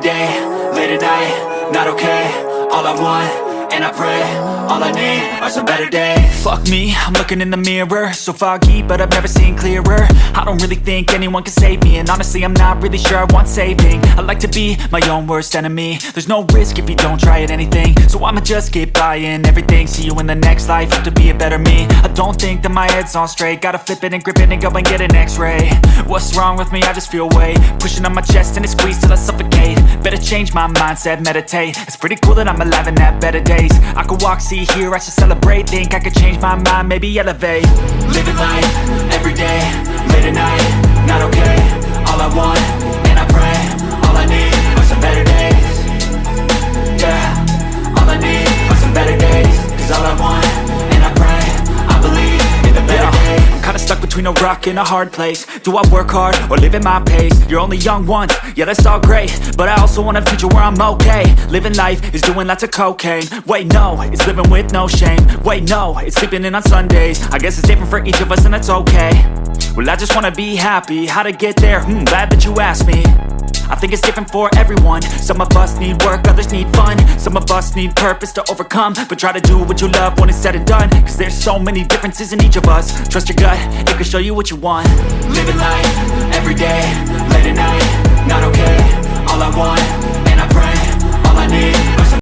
day, late at night, not okay. All I want, and I pray, all I need are some better days. Fuck me, I'm looking in the mirror, so foggy, but I've never seen clearer. I don't really think anyone can save me, and honestly I'm not really sure I want saving. I like to be my own worst enemy. There's no risk if you don't try at anything, so I'ma just keep buying everything. See you in the next life, hope to be a better me. I don't think that my head's on straight, gotta flip it and grip it and go and get an x-ray. What's wrong with me? I just feel weight pushing on my chest and it squeezes till I suffocate. Better change my mindset, meditate. It's pretty cool that I'm alive and have better days. I could walk, see, hear, I should celebrate. Think I could change my mind, maybe elevate. Living life, every day, late at night, not okay. All I want, and I pray, all I need are some better days. Yeah, all I need are some better days. Cause all I want, and I pray, I believe in the better days. I'm kinda stuck between a rock and a hard place. Do I work hard or live at my pace? You're only young once, yeah that's all great, but I also want a future where I'm okay. Living life is doing lots of cocaine. Wait no, it's living with no shame. Wait no, it's sleeping in on Sundays. I guess it's different for each of us and that's okay. Well I just wanna be happy, how to get there? Glad that you asked me. I think it's different for everyone. Some of us need work, others need fun. Some of us need purpose to overcome. But try to do what you love when it's said and done. Cause there's so many differences in each of us. Trust your gut, it can show you what you want. Living life, every day, late at night, not okay. All I want, and I pray, all I need